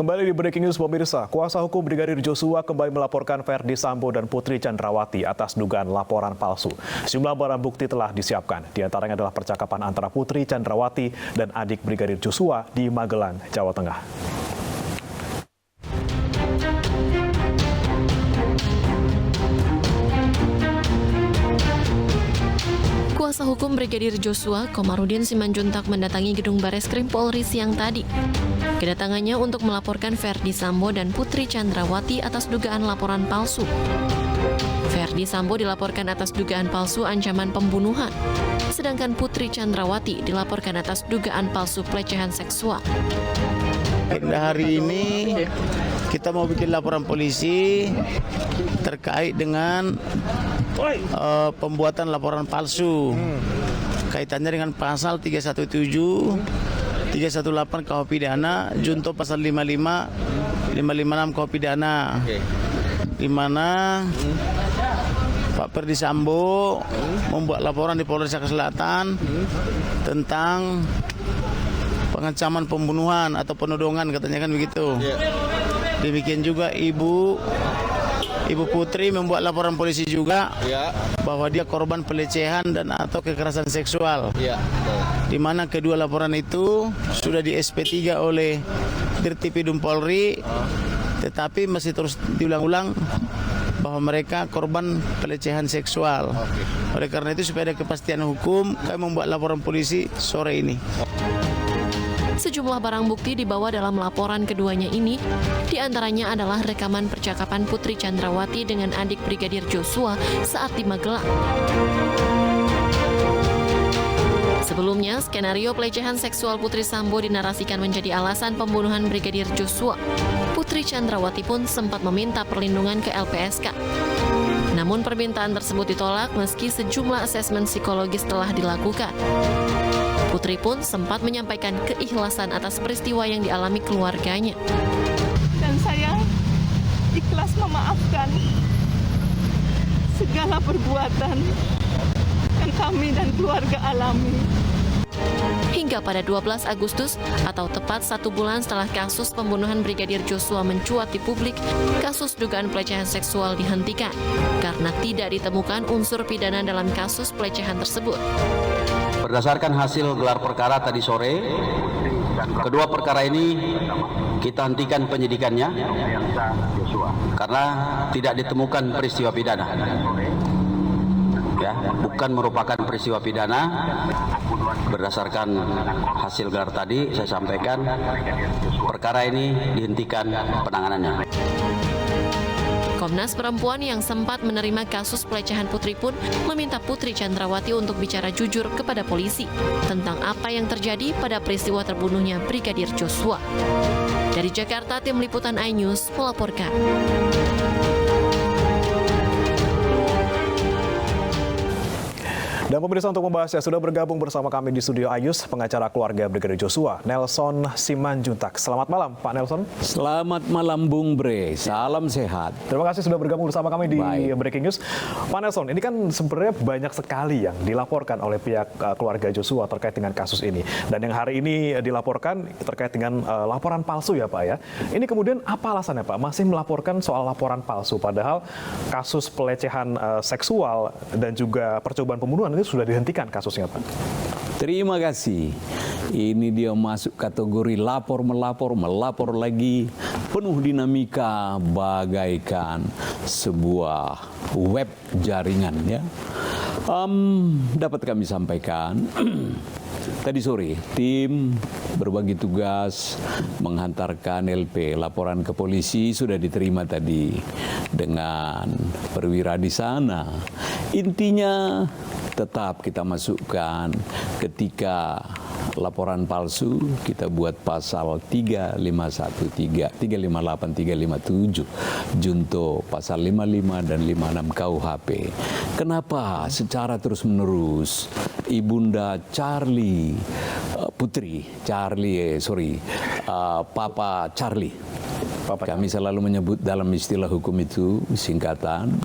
Kembali di Breaking News pemirsa, kuasa hukum Brigadir Joshua kembali melaporkan Ferdy Sambo dan Putri Chandrawati atas dugaan laporan palsu. Sejumlah barang bukti telah disiapkan, di antaranya adalah percakapan antara Putri Chandrawati dan adik Brigadir Joshua di Magelang, Jawa Tengah. Kuasa hukum Brigadir Joshua, Komarudin Simanjuntak mendatangi gedung Bareskrim Polri siang tadi. Kedatangannya untuk melaporkan Ferdy Sambo dan Putri Chandrawati atas dugaan laporan palsu. Ferdy Sambo dilaporkan atas dugaan palsu ancaman pembunuhan, sedangkan Putri Chandrawati dilaporkan atas dugaan palsu pelecehan seksual. Hari ini kita mau bikin laporan polisi terkait dengan pembuatan laporan palsu. Kaitannya dengan pasal 317, 318 KUH pidana, junto pasal 55, 556 KUH pidana. Di mana Pak Ferdy Sambo membuat laporan di Polres Jakarta Selatan tentang pengancaman pembunuhan atau penodongan, katanya kan begitu. Demikian juga Ibu Putri membuat laporan polisi juga bahwa dia korban pelecehan dan atau kekerasan seksual. Di mana kedua laporan itu sudah di SP3 oleh Dirtipidum Polri, tetapi masih terus diulang-ulang bahwa mereka korban pelecehan seksual. Oleh karena itu supaya ada kepastian hukum, kami membuat laporan polisi sore ini. Sejumlah barang bukti dibawa dalam laporan keduanya ini, diantaranya adalah rekaman percakapan Putri Chandrawati dengan adik Brigadir Joshua saat di Magelang. Sebelumnya, skenario pelecehan seksual Putri Sambo dinarasikan menjadi alasan pembunuhan Brigadir Joshua. Putri Chandrawati pun sempat meminta perlindungan ke LPSK. Namun permintaan tersebut ditolak meski sejumlah asesmen psikologis telah dilakukan. Putri pun sempat menyampaikan keikhlasan atas peristiwa yang dialami keluarganya. Dan saya ikhlas memaafkan segala perbuatan yang kami dan keluarga alami. Hingga pada 12 Agustus, atau tepat 1 bulan setelah kasus pembunuhan Brigadir Joshua mencuat di publik, kasus dugaan pelecehan seksual dihentikan karena tidak ditemukan unsur pidana dalam kasus pelecehan tersebut. Berdasarkan hasil gelar perkara tadi sore, kedua perkara ini kita hentikan penyidikannya karena tidak ditemukan peristiwa pidana. Ya, bukan merupakan peristiwa pidana. Berdasarkan hasil gelar tadi saya sampaikan, perkara ini dihentikan penanganannya. Komnas Perempuan yang sempat menerima kasus pelecehan Putri pun meminta Putri Chandrawati untuk bicara jujur kepada polisi tentang apa yang terjadi pada peristiwa terbunuhnya Brigadir Joshua. Dari Jakarta, tim liputan iNews melaporkan. Dan pemirsa, untuk membahasnya sudah bergabung bersama kami di studio Ayus, pengacara keluarga Brigadir Joshua, Nelson Simanjuntak. Selamat malam, Pak Nelson. Selamat malam, Bung Bre. Salam sehat. Terima kasih sudah bergabung bersama kami di Breaking News. Pak Nelson, ini kan sebenarnya banyak sekali yang dilaporkan oleh pihak keluarga Joshua terkait dengan kasus ini. Dan yang hari ini dilaporkan terkait dengan laporan palsu ya Pak ya. Ini kemudian apa alasannya Pak? Masih melaporkan soal laporan palsu, padahal kasus pelecehan seksual dan juga percobaan pembunuhan sudah dihentikan kasusnya, Pak. Terima kasih. Ini dia masuk kategori melapor lagi, penuh dinamika bagaikan sebuah web jaringan ya. Dapat kami sampaikan tadi sore tim berbagi tugas menghantarkan LP, laporan ke polisi sudah diterima tadi dengan perwira di sana. Intinya tetap kita masukkan ketika laporan palsu, kita buat pasal 351, 358, 357, junto pasal 55 dan 56 KUHP. Kenapa secara terus-menerus Ibunda Charlie, Papa Charlie. Kami selalu menyebut dalam istilah hukum itu singkatan.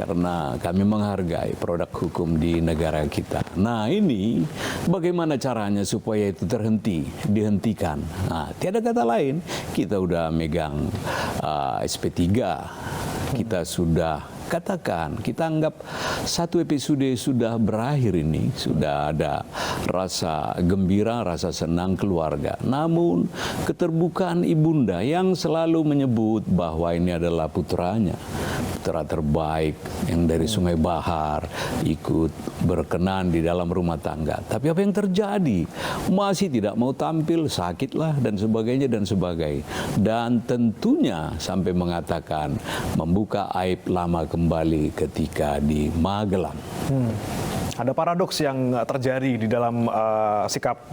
karena kami menghargai produk hukum di negara kita. Nah, ini bagaimana caranya supaya itu dihentikan. Nah, tiada kata lain, kita udah megang SP3, kita sudah katakan, kita anggap satu episode sudah berakhir ini, sudah ada rasa gembira, rasa senang keluarga. Namun keterbukaan ibunda yang selalu menyebut bahwa ini adalah putranya, putra terbaik yang dari Sungai Bahar, ikut berkenan di dalam rumah tangga. Tapi apa yang terjadi? Masih tidak mau tampil, sakitlah dan sebagainya dan sebagainya. Dan tentunya sampai mengatakan membuka aib lama kembali ketika di Magelang. Ada paradoks yang terjadi di dalam sikap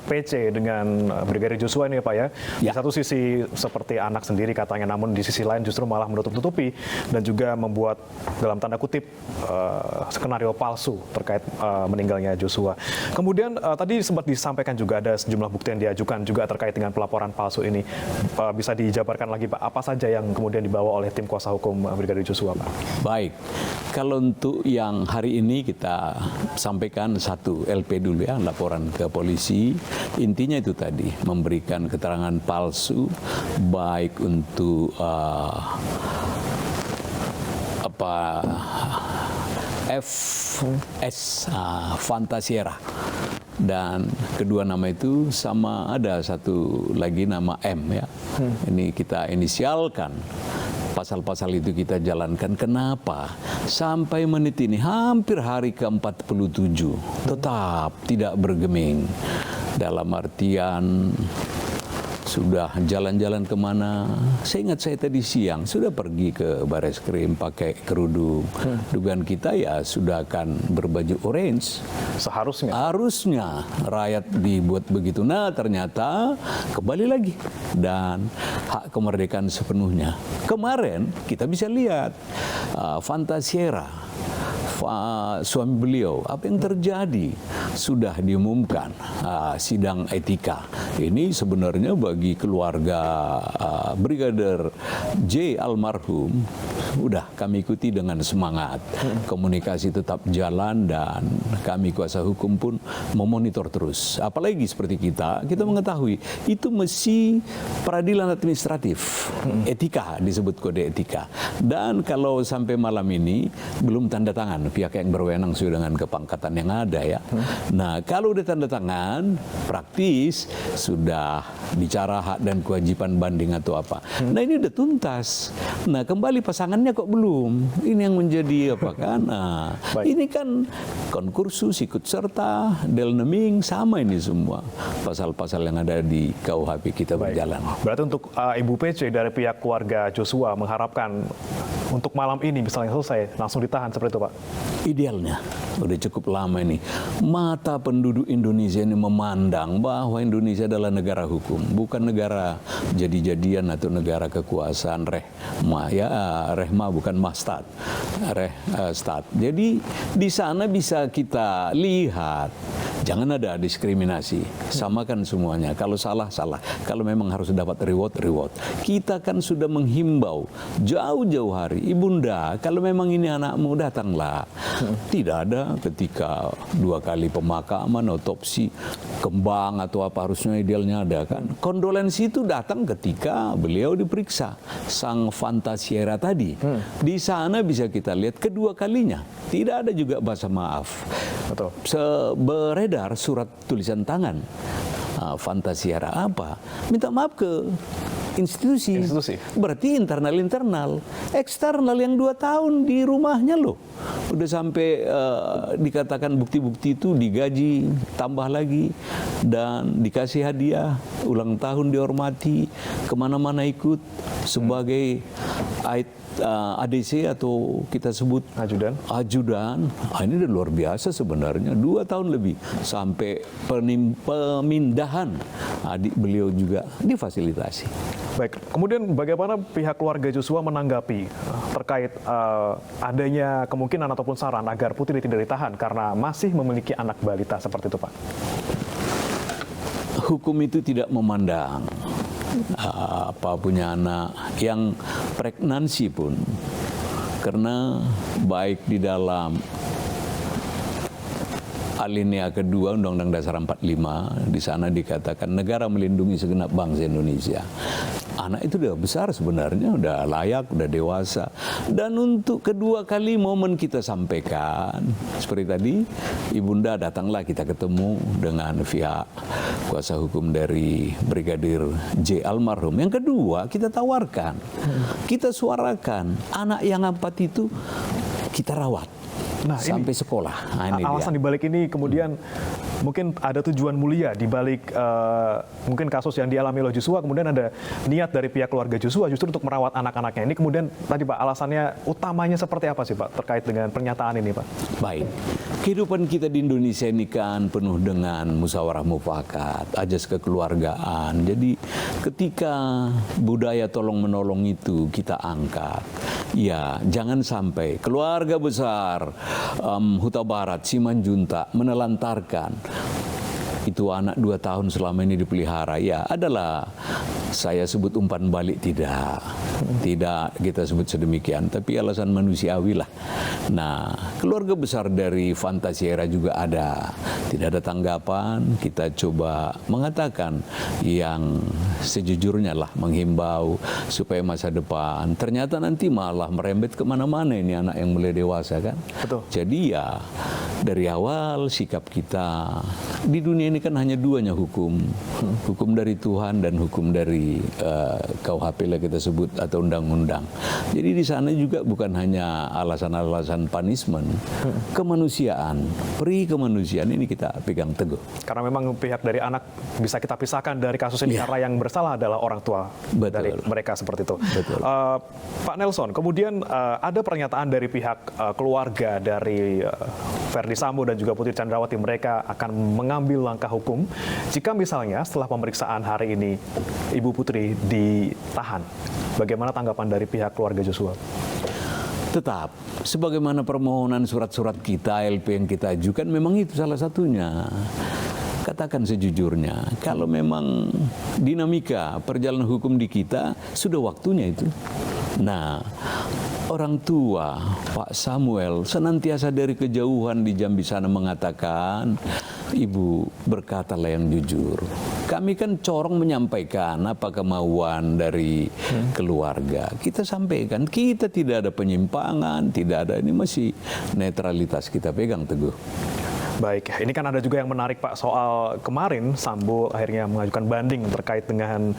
PC dengan Brigadir Joshua ini ya Pak ya. Di satu sisi seperti anak sendiri katanya, namun di sisi lain justru malah menutup-tutupi dan juga membuat dalam tanda kutip skenario palsu terkait meninggalnya Joshua. Kemudian tadi sempat disampaikan juga ada sejumlah bukti yang diajukan juga terkait dengan pelaporan palsu ini. Bisa dijabarkan lagi Pak, apa saja yang kemudian dibawa oleh tim kuasa hukum Brigadir Joshua Pak? Baik, kalau untuk yang hari ini kita sampaikan satu LP dulu ya, laporan ke polisi. Intinya itu tadi, memberikan keterangan palsu baik untuk FS Fantasiera, dan kedua nama itu sama, ada satu lagi nama M ya. Ini kita inisialkan. Pasal-pasal itu kita jalankan. Kenapa? Sampai menit ini hampir hari ke-47 tetap tidak bergeming. Dalam artian sudah jalan-jalan kemana. Saya ingat saya tadi siang sudah pergi ke Bareskrim pakai kerudung. Dugaan kita ya sudah akan berbaju orange. Seharusnya. Harusnya rakyat dibuat begitu. Nah, ternyata kembali lagi dan hak kemerdekaan sepenuhnya. Kemarin kita bisa lihat Fantasiera, suami beliau, apa yang terjadi? Sudah diumumkan sidang etika. Ini sebenarnya bagi keluarga Brigadir J almarhum, udah kami ikuti dengan semangat. Komunikasi tetap jalan dan kami kuasa hukum pun memonitor terus. Apalagi seperti kita mengetahui itu mesti peradilan administratif, etika disebut kode etika. Dan kalau sampai malam ini belum tanda tangan pihak yang berwenang sesuai dengan kepangkatan yang ada ya. Nah, kalau udah tanda tangan, praktis sudah bicara hak dan kewajiban banding atau apa. Nah, ini udah tuntas. Nah, kembali pasangannya kok belum. Ini yang menjadi apa kan? Nah, ini kan konkursus, ikut serta, delneming, sama ini semua. Pasal-pasal yang ada di KUHP kita berjalan. Berarti untuk Ibu PC dari pihak keluarga Joshua mengharapkan untuk malam ini misalnya selesai, langsung ditahan seperti itu Pak? Idealnya, udah cukup lama ini. Mata penduduk Indonesia ini memandang bahwa Indonesia adalah negara hukum, bukan negara jadi-jadian atau negara kekuasaan rehma bukan mastat, stat. Jadi di sana bisa kita lihat, jangan ada diskriminasi, samakan semuanya. Kalau salah, salah. Kalau memang harus dapat reward. Kita kan sudah menghimbau jauh-jauh hari, Ibunda, kalau memang ini anakmu datanglah. Tidak ada ketika 2 kali pemakaman, otopsi, kembang atau apa, harusnya idealnya ada kan. Kondolensi itu datang ketika beliau diperiksa. Sang Fantasiera tadi. Di sana bisa kita lihat kedua kalinya. Tidak ada juga bahasa maaf. Betul. Beredar surat tulisan tangan. Fantasiera apa? Minta maaf ke institusi. Berarti internal. Eksternal yang 2 tahun di rumahnya loh. Udah sampai dikatakan bukti-bukti itu digaji, tambah lagi, dan dikasih hadiah, ulang tahun dihormati, kemana-mana ikut sebagai ADC atau kita sebut ajudan. Ini udah luar biasa sebenarnya. 2 tahun lebih sampai pemindahan adik beliau juga difasilitasi. Baik, kemudian bagaimana pihak keluarga Joshua menanggapi terkait adanya kemungkinan ataupun saran agar Putri tidak ditahan karena masih memiliki anak balita seperti itu Pak? Hukum itu tidak memandang apa punya anak, yang pregnancy pun Karena baik di dalam alinea kedua Undang-Undang Dasar 45, di sana dikatakan negara melindungi segenap bangsa Indonesia. Anak itu udah besar sebenarnya, udah layak, udah dewasa. Dan untuk kedua kali momen kita sampaikan, seperti tadi, Ibunda datanglah, kita ketemu dengan pihak kuasa hukum dari Brigadir J almarhum. Yang kedua, kita tawarkan, kita suarakan, anak yang 4 itu kita rawat. Nah, sampai sekolah. Nah, ini alasan dibalik ini kemudian mungkin ada tujuan mulia dibalik mungkin kasus yang dialami oleh Joshua, kemudian ada niat dari pihak keluarga Joshua justru untuk merawat anak-anaknya. Ini kemudian tadi Pak, alasannya utamanya seperti apa sih Pak terkait dengan pernyataan ini Pak? Baik, kehidupan kita di Indonesia ini kan penuh dengan musyawarah mufakat, ajas kekeluargaan. Jadi ketika budaya tolong menolong itu kita angkat, ya jangan sampai keluarga besar Huta Barat, Simanjuntak menelantarkan itu anak 2 tahun selama ini dipelihara. Ya adalah saya sebut umpan balik, tidak kita sebut sedemikian, tapi alasan manusiawi lah. Nah, keluarga besar dari Fantasiera juga ada, tidak ada tanggapan. Kita coba mengatakan yang sejujurnya lah, menghimbau supaya masa depan. Ternyata nanti malah merembet kemana-mana ini anak yang mulai dewasa kan. Betul. Jadi ya dari awal sikap kita di dunia ini kan hanya 2-nya hukum dari Tuhan dan hukum dari KUHP lah kita sebut atau undang-undang. Jadi di sana juga bukan hanya alasan-alasan punishment, kemanusiaan, peri kemanusiaan ini kita pegang teguh. Karena memang pihak dari anak bisa kita pisahkan dari kasus ini karena yang bersalah adalah orang tua. Betul. Dari mereka seperti itu. Betul. Pak Nelson, kemudian ada pernyataan dari pihak keluarga dari Verdi Sambo dan juga Putri Chandrawati, mereka akan mengambil langkah hukum jika misalnya setelah pemeriksaan hari ini Ibu Putri ditahan. Bagaimana tanggapan dari pihak keluarga Joshua? Tetap, sebagaimana permohonan surat-surat kita, LP yang kita ajukan, memang itu salah satunya. Katakan sejujurnya, kalau memang dinamika perjalanan hukum di kita, sudah waktunya itu. Nah, orang tua Pak Samuel senantiasa dari kejauhan di Jambi sana mengatakan, Ibu berkatalah yang jujur. Kami kan corong menyampaikan apa kemauan dari keluarga. Kita sampaikan, kita tidak ada penyimpangan, tidak ada, ini masih netralitas kita pegang teguh. Baik, ini kan ada juga yang menarik Pak, soal kemarin Sambo akhirnya mengajukan banding terkait dengan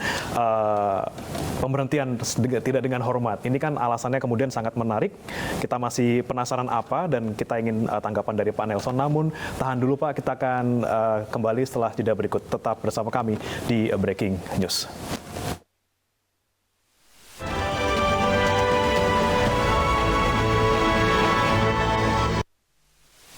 pemberhentian tidak dengan hormat. Ini kan alasannya kemudian sangat menarik. Kita masih penasaran apa dan kita ingin tanggapan dari Pak Nelson. Namun tahan dulu Pak, kita akan kembali setelah jeda berikut. Tetap bersama kami di Breaking News.